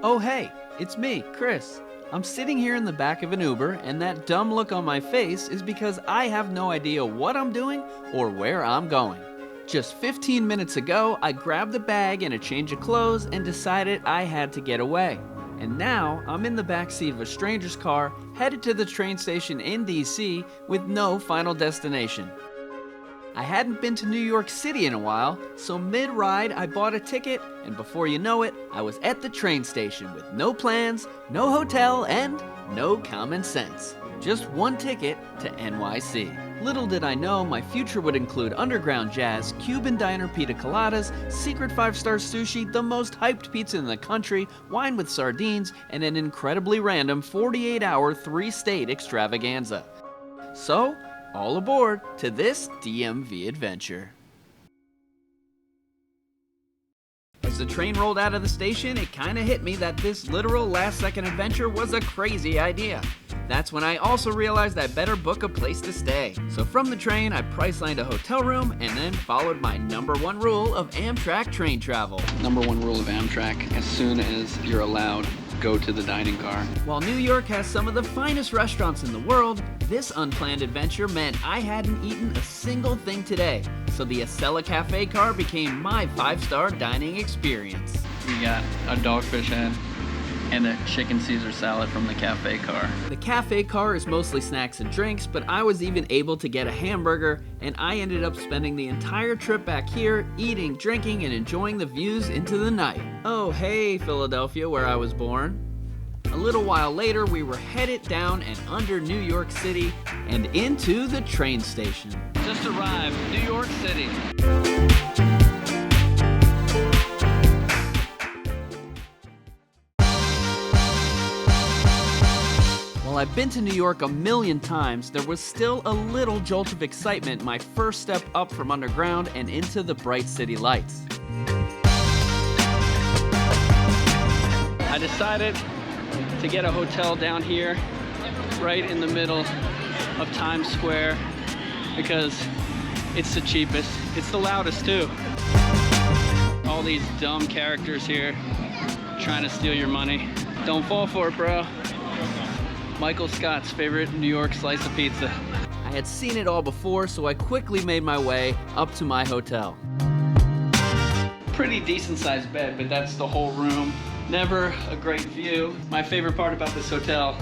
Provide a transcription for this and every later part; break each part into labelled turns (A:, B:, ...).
A: Oh hey, it's me, Chris. I'm sitting here in the back of an Uber, and that dumb look on my face is because I have no idea what I'm doing or where I'm going. Just 15 minutes ago, I grabbed a bag and a change of clothes and decided I had to get away. And now, I'm in the backseat of a stranger's car, headed to the train station in DC with no final destination. I hadn't been to New York City in a while, so mid-ride I bought a ticket, and before you know it, I was at the train station with no plans, no hotel, and no common sense. Just one ticket to NYC. Little did I know my future would include underground jazz, Cuban diner pita coladas, secret 5-star sushi, the most hyped pizza in the country, wine with sardines, and an incredibly random 48-hour 3-state extravaganza. So, all aboard to this DMV adventure. As the train rolled out of the station, it kinda hit me that this literal last-second adventure was a crazy idea. That's when I also realized I better book a place to stay. So from the train, I price-lined a hotel room and then followed my #1 rule of Amtrak train travel.
B: #1 rule of Amtrak, as soon as you're allowed, go to the dining car.
A: While New York has some of the finest restaurants in the world, this unplanned adventure meant I hadn't eaten a single thing today. So the Acela Cafe car became my 5-star dining experience.
B: We got a dogfish head and a chicken Caesar salad from the cafe car.
A: The cafe car is mostly snacks and drinks, but I was even able to get a hamburger, and I ended up spending the entire trip back here eating, drinking, and enjoying the views into the night. Oh hey, Philadelphia, where I was born. A little while later, we were headed down and under New York City and into the train station.
B: Just arrived, New York City.
A: While I've been to New York a million times, there was still a little jolt of excitement my first step up from underground and into the bright city lights.
B: I decided to get a hotel down here, right in the middle of Times Square, because it's the cheapest. It's the loudest too. All these dumb characters here trying to steal your money. Don't fall for it, bro. Michael Scott's favorite New York slice of pizza.
A: I had seen it all before, so I quickly made my way up to my hotel.
B: Pretty decent sized bed, but that's the whole room. Never a great view. My favorite part about this hotel,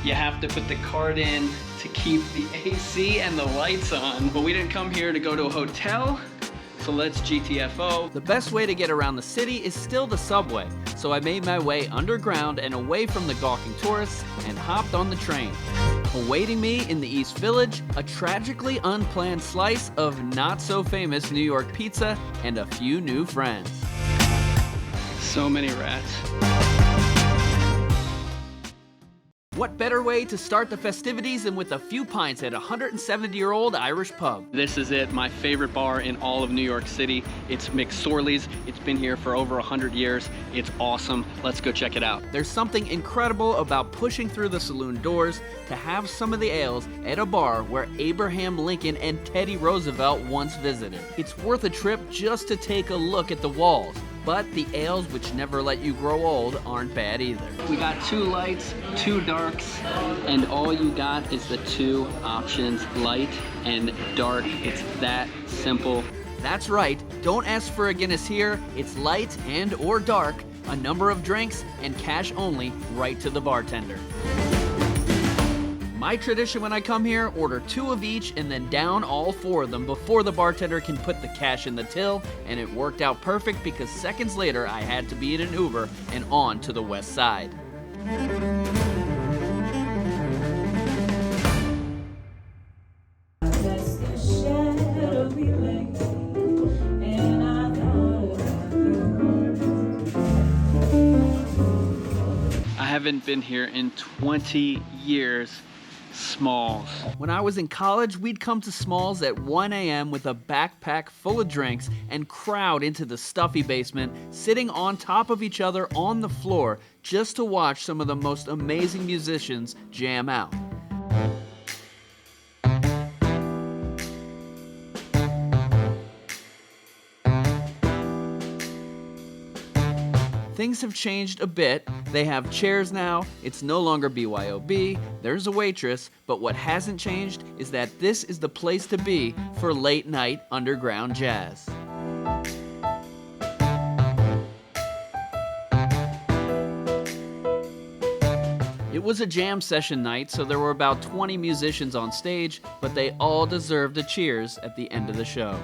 B: you have to put the card in to keep the AC and the lights on. But we didn't come here to go to a hotel, so let's GTFO.
A: The best way to get around the city is still the subway, so I made my way underground and away from the gawking tourists and hopped on the train. Awaiting me in the East Village, a tragically unplanned slice of not-so-famous New York pizza and a few new friends.
B: So many rats.
A: What better way to start the festivities than with a few pints at a 170-year-old Irish pub?
B: This is it, my favorite bar in all of New York City. It's McSorley's. It's been here for over 100 years. It's awesome. Let's go check it out.
A: There's something incredible about pushing through the saloon doors to have some of the ales at a bar where Abraham Lincoln and Teddy Roosevelt once visited. It's worth a trip just to take a look at the walls. But the ales which never let you grow old aren't bad either.
B: We got 2 lights, 2 darks, and all you got is the 2 options, light and dark. It's that simple.
A: That's right, don't ask for a Guinness here. It's light and or dark, a number of drinks, and cash only right to the bartender. My tradition when I come here, order 2 of each and then down all 4 of them before the bartender can put the cash in the till, and it worked out perfect because seconds later I had to be in an Uber and on to the west side.
B: I haven't been here in 20 years. Smalls.
A: When I was in college, we'd come to Smalls at 1 a.m. with a backpack full of drinks and crowd into the stuffy basement, sitting on top of each other on the floor just to watch some of the most amazing musicians jam out. Things have changed a bit. They have chairs now, it's no longer BYOB, there's a waitress, but what hasn't changed is that this is the place to be for late night underground jazz. It was a jam session night, so there were about 20 musicians on stage, but they all deserved a cheers at the end of the show.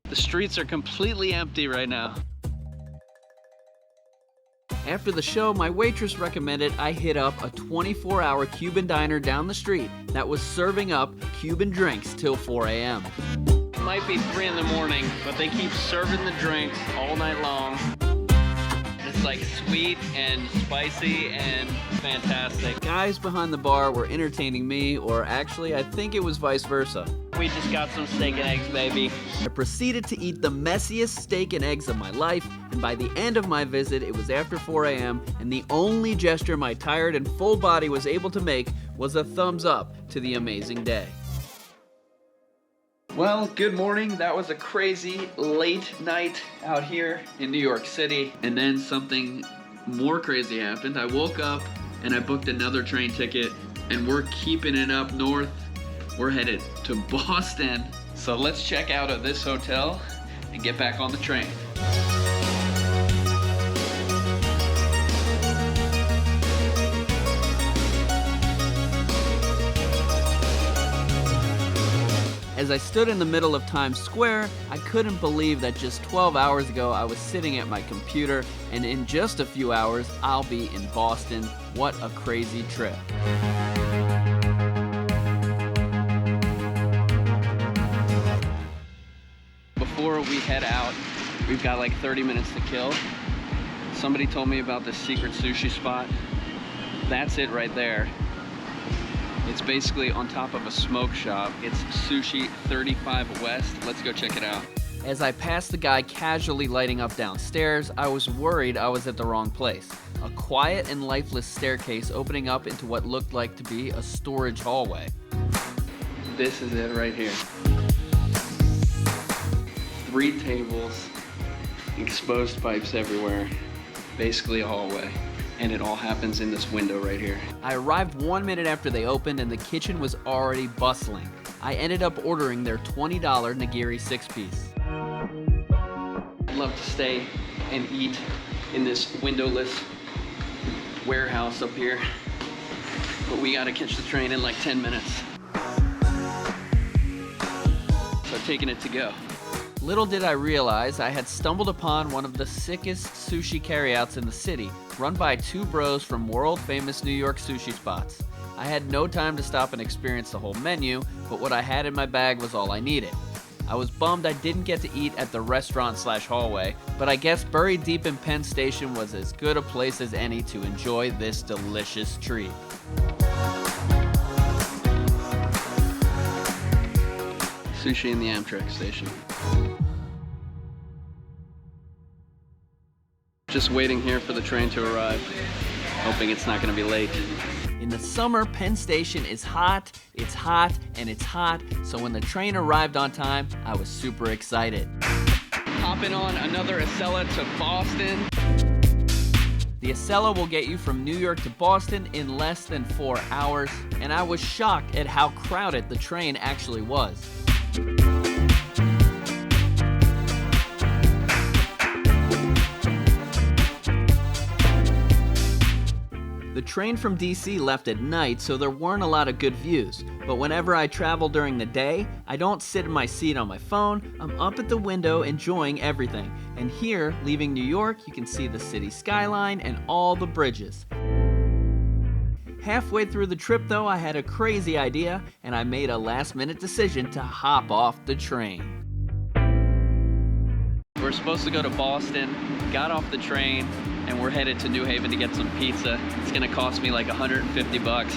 B: The streets are completely empty right now.
A: After the show, my waitress recommended I hit up a 24-hour Cuban diner down the street that was serving up Cuban drinks till 4 a.m.
B: It might be 3 in the morning, but they keep serving the drinks all night long. It's like sweet and spicy and fantastic.
A: Guys behind the bar were entertaining me, or actually, I think it was vice versa.
B: We just got some steak and eggs, baby.
A: I proceeded to eat the messiest steak and eggs of my life, and by the end of my visit, it was after 4 a.m., and the only gesture my tired and full body was able to make was a thumbs up to the amazing day. Well, good morning. That was a crazy late night out here in New York City. And then something more crazy happened. I woke up and I booked another train ticket, and we're keeping it up north. We're headed to Boston. So let's check out of this hotel and get back on the train. As I stood in the middle of Times Square, I couldn't believe that just 12 hours ago I was sitting at my computer, and in just a few hours I'll be in Boston. What a crazy trip. Before we head out, we've got like 30 minutes to kill. Somebody told me about this secret sushi spot. That's it right there. It's basically on top of a smoke shop. It's Sushi 35 West. Let's go check it out. As I passed the guy casually lighting up downstairs, I was worried I was at the wrong place. A quiet and lifeless staircase opening up into what looked like to be a storage hallway. This is it right here. 3 tables, exposed pipes everywhere, basically a hallway. And it all happens in this window right here. I arrived 1 minute after they opened and the kitchen was already bustling. I ended up ordering their $20 nigiri 6-piece. I'd love to stay and eat in this windowless warehouse up here, but we gotta catch the train in like 10 minutes. So taking it to go. Little did I realize I had stumbled upon one of the sickest sushi carryouts in the city, run by 2 bros from world-famous New York sushi spots. I had no time to stop and experience the whole menu, but what I had in my bag was all I needed. I was bummed I didn't get to eat at the restaurant/hallway, but I guess buried deep in Penn Station was as good a place as any to enjoy this delicious treat. Sushi in the Amtrak station. Just waiting here for the train to arrive, hoping it's not going to be late. In the summer, Penn Station is hot, and it's hot, so when the train arrived on time, I was super excited. Hopping on another Acela to Boston. The Acela will get you from New York to Boston in less than 4 hours, and I was shocked at how crowded the train actually was. The train from DC left at night, so there weren't a lot of good views. But whenever I travel during the day, I don't sit in my seat on my phone. I'm up at the window enjoying everything. And here, leaving New York, you can see the city skyline and all the bridges. Halfway through the trip, though, I had a crazy idea, and I made a last-minute decision to hop off the train. We're supposed to go to Boston, got off the train, and we're headed to New Haven to get some pizza. It's gonna cost me like $150,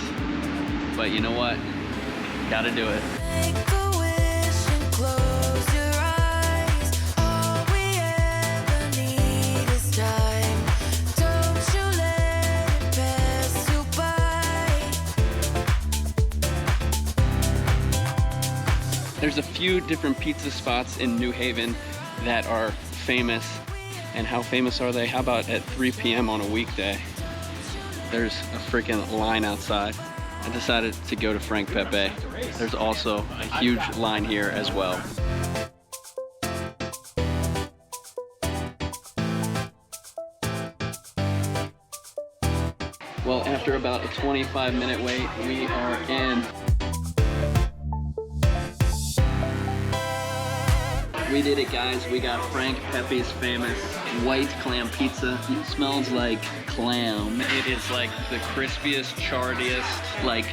A: but you know what? Gotta do it.
C: Make a wish and close your eyes. All we ever need is time. Don't you let it pass.
B: There's a few different pizza spots in New Haven that are famous. And how famous are they? How about at 3 p.m. on a weekday? There's a freaking line outside. I decided to go to Frank Pepe. There's also a huge line here as well. Well, after about a 25-minute wait, we are in. We did it, guys. We got Frank Pepe's famous white clam pizza. It smells like clam. It is like the crispiest, chartiest, like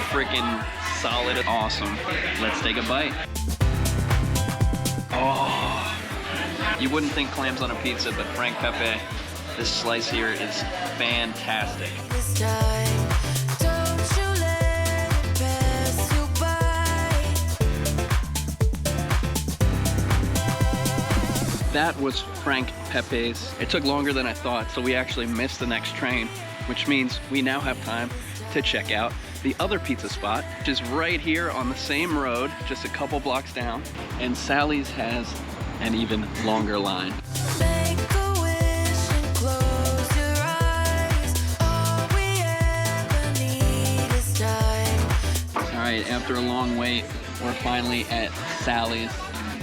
B: freaking solid, awesome. Let's take a bite. Oh, you wouldn't think clams on a pizza, but Frank Pepe, this slice here is fantastic.
C: This time, don't you let it pass you by.
B: That was Frank Pepe's. It took longer than I thought, so we actually missed the next train, which means we now have time to check out the other pizza spot, which is right here on the same road, just a couple blocks down. And Sally's has an even longer line.
C: Make a wish and close your eyes. All we ever need is time.
B: All right, after a long wait, we're finally at Sally's.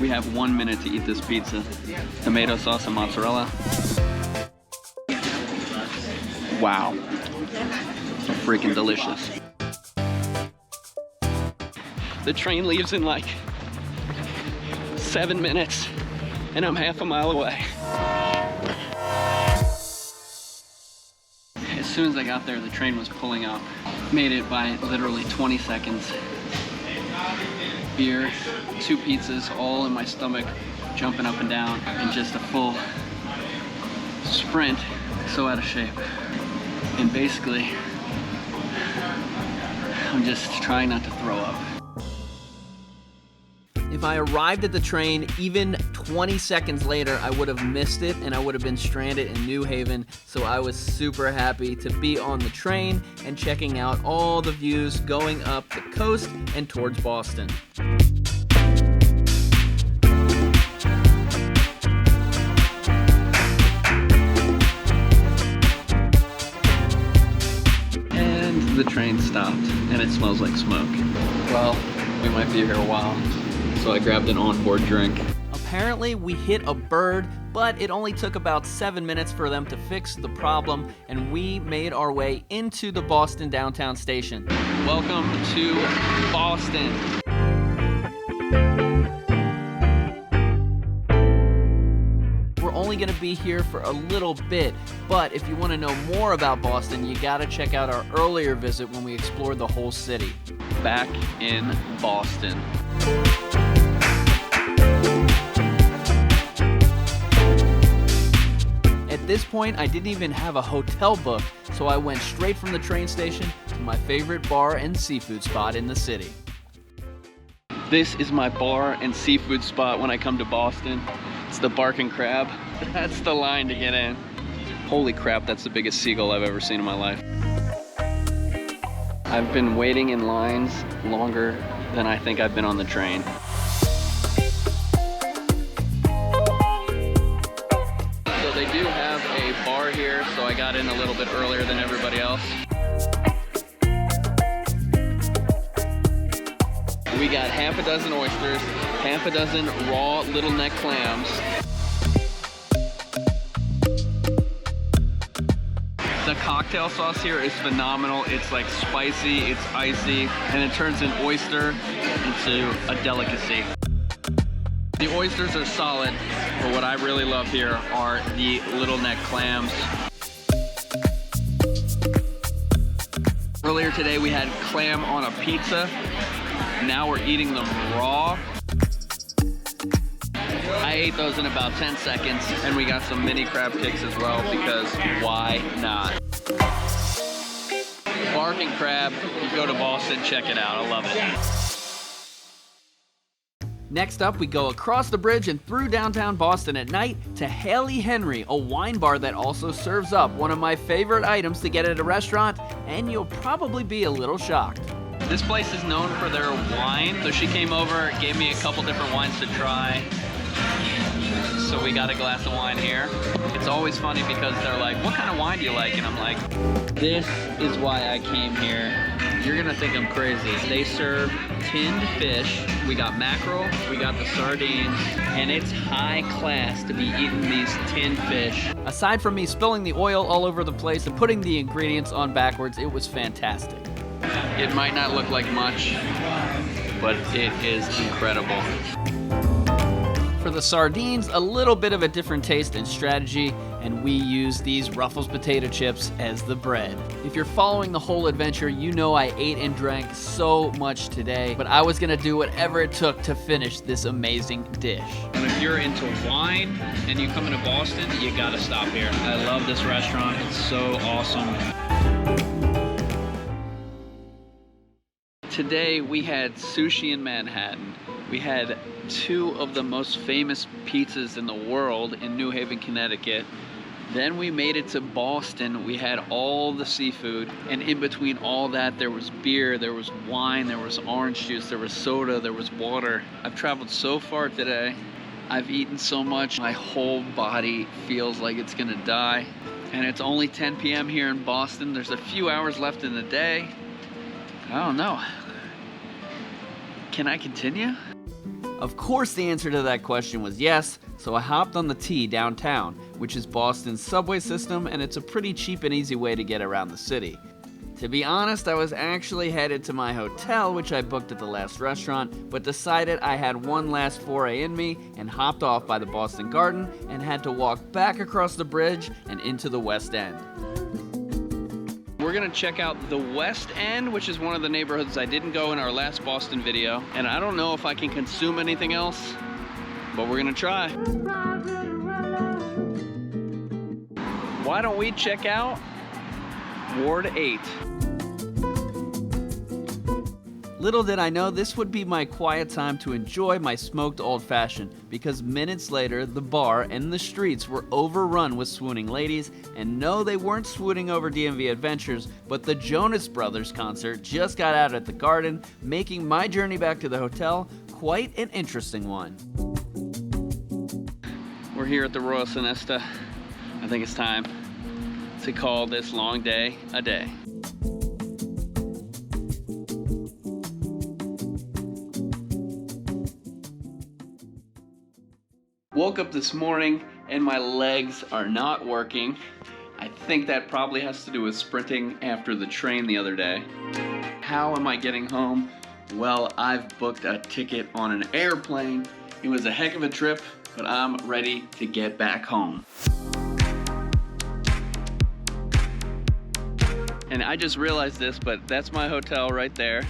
B: We have 1 minute to eat this pizza. Tomato sauce and mozzarella. Wow. Freaking delicious. The train leaves in like 7 minutes, and I'm half a mile away. As soon as I got there, the train was pulling up. Made it by literally 20 seconds. Beer, 2 pizzas, all in my stomach, jumping up and down, and just a full sprint, so out of shape. And basically, I'm just trying not to throw up.
A: If I arrived at the train even 20 seconds later, I would have missed it and I would have been stranded in New Haven. So I was super happy to be on the train and checking out all the views going up the coast and towards Boston.
B: And the train stopped and it smells like smoke. Well, we might be here a while. So I grabbed an onboard drink.
A: Apparently we hit a bird, but it only took about 7 minutes for them to fix the problem, and we made our way into the Boston downtown station.
B: Welcome to Boston.
A: We're only gonna be here for a little bit, but if you wanna know more about Boston, you gotta check out our earlier visit when we explored the whole city.
B: Back in Boston.
A: At this point, I didn't even have a hotel book, so I went straight from the train station to my favorite bar and seafood spot in the city.
B: This is my bar and seafood spot when I come to Boston. It's the Barking Crab. That's the line to get in. Holy crap, that's the biggest seagull I've ever seen in my life. I've been waiting in lines longer than I think I've been on the train. So they do have a bar here, so I got in a little bit earlier than everybody else. We got half a dozen oysters, half a dozen raw little neck clams. The cocktail sauce here is phenomenal. It's like spicy, it's icy, and it turns an oyster into a delicacy. The oysters are solid, but what I really love here are the little neck clams. Earlier today we had clam on a pizza. Now we're eating them raw. I ate those in about 10 seconds, and we got some mini crab cakes as well, because why not? Barking Crab, you go to Boston, check it out, I love it.
A: Next up, we go across the bridge and through downtown Boston at night to Haley.Henry, a wine bar that also serves up one of my favorite items to get at a restaurant, and you'll probably be a little shocked.
B: This place is known for their wine. So she came over, gave me a couple different wines to try. So we got a glass of wine here. It's always funny because they're like, what kind of wine do you like? And I'm like, this is why I came here. You're gonna think I'm crazy. They serve tinned fish. We got mackerel, we got the sardines, and it's high class to be eating these tinned fish.
A: Aside from me spilling the oil all over the place and putting the ingredients on backwards, it was fantastic.
B: It might not look like much, but it is incredible.
A: For the sardines, a little bit of a different taste and strategy, and we use these Ruffles potato chips as the bread. If you're following the whole adventure, you know I ate and drank so much today, but I was gonna do whatever it took to finish this amazing dish.
B: And if you're into wine and you come into Boston, you gotta stop here. I love this restaurant, it's so awesome. Today we had sushi in Manhattan. We had two of the most famous pizzas in the world in New Haven, Connecticut. Then we made it to Boston. We had all the seafood, and in between all that there was beer, there was wine, there was orange juice, there was soda, there was water. I've traveled so far today. I've eaten so much, my whole body feels like it's gonna die. And it's only 10 p.m. here in Boston. There's a few hours left in the day. I don't know. Can I continue?
A: Of course the answer to that question was yes, so I hopped on the T downtown, which is Boston's subway system, and it's a pretty cheap and easy way to get around the city. To be honest, I was actually headed to my hotel, which I booked at the last restaurant, but decided I had one last foray in me and hopped off by the Boston Garden and had to walk back across the bridge and into the West End.
B: We're gonna check out the West End, which is one of the neighborhoods I didn't go in our last Boston video. And I don't know if I can consume anything else, but we're gonna try. Why don't we check out Ward 8?
A: Little did I know this would be my quiet time to enjoy my smoked old-fashioned, because minutes later, the bar and the streets were overrun with swooning ladies, and no, they weren't swooning over DMV adventures, but the Jonas Brothers concert just got out at the Garden, making my journey back to the hotel quite an interesting one.
B: We're here at the Royal Sonesta. I think it's time to call this long day a day. Woke up this morning and my legs are not working. I think that probably has to do with sprinting after the train the other day. How am I getting home? Well, I've booked a ticket on an airplane. It was a heck of a trip, but I'm ready to get back home. And I just realized this, but that's my hotel right there.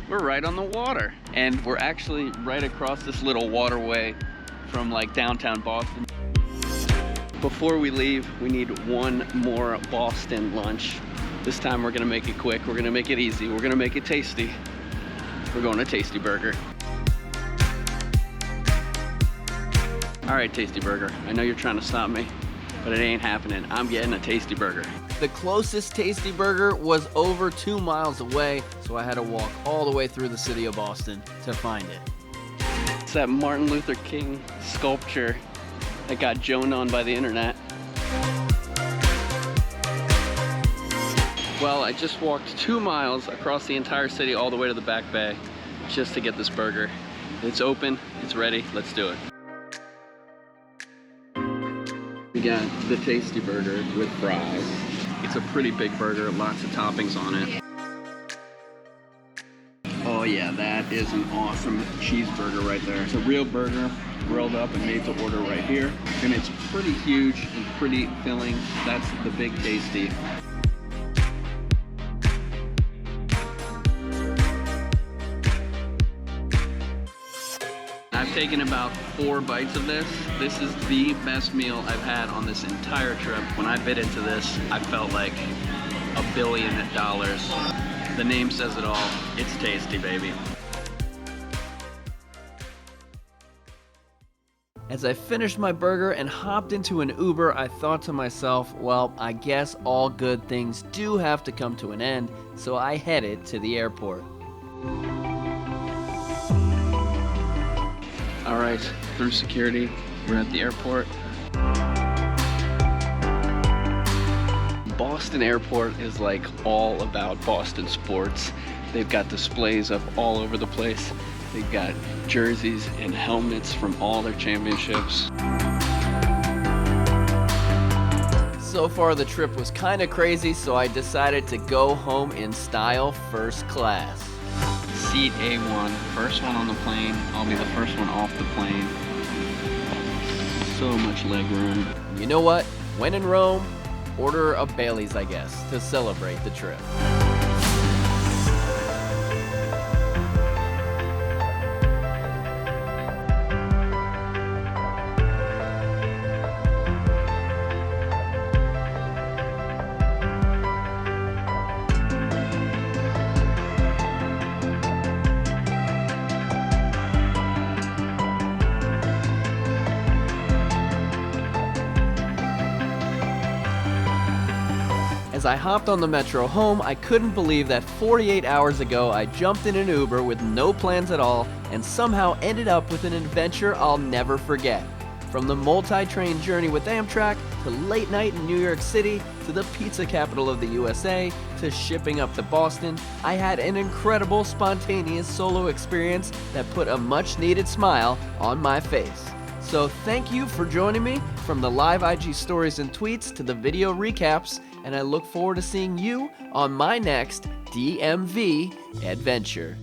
B: We're right on the water. And we're actually right across this little waterway from like downtown Boston. Before we leave, we need one more Boston lunch. This time we're gonna make it quick, we're gonna make it easy, we're gonna make it tasty. We're going to Tasty Burger. All right, Tasty Burger, I know you're trying to stop me, but it ain't happening. I'm getting a Tasty Burger.
A: The closest Tasty Burger was over 2 miles away, so I had to walk all the way through the city of Boston to find it.
B: It's that Martin Luther King sculpture that got joned on by the internet. Well, I just walked 2 miles across the entire city all the way to the Back Bay just to get this burger. It's open, it's ready, let's do it. We got the Tasty Burger with fries. It's a pretty big burger, lots of toppings on it. Oh yeah, that is an awesome cheeseburger right there. It's a real burger, grilled up and made to order right here. And it's pretty huge and pretty filling. That's the Big Tasty. I've taken about 4 bites of this. This is the best meal I've had on this entire trip. When I bit into this, I felt like $1 billion. The name says it all. It's tasty, baby.
A: As I finished my burger and hopped into an Uber, I thought to myself, well, I guess all good things do have to come to an end, so I headed to the airport.
B: All right, through security, we're at the airport. Boston Airport is like all about Boston sports. They've got displays up all over the place. They've got jerseys and helmets from all their championships.
A: So far the trip was kind of crazy, so I decided to go home in style, first class.
B: Seat A1, first one on the plane. I'll be the first one off the plane. So much leg room.
A: You know what? When in Rome, order a Bailey's, I guess, to celebrate the trip. As I hopped on the metro home, I couldn't believe that 48 hours ago I jumped in an Uber with no plans at all and somehow ended up with an adventure I'll never forget. From the multi-train journey with Amtrak, to late night in New York City, to the pizza capital of the USA, to shipping up to Boston, I had an incredible spontaneous solo experience that put a much needed smile on my face. So thank you for joining me, from the live IG stories and tweets to the video recaps, and I look forward to seeing you on my next DMV adventure.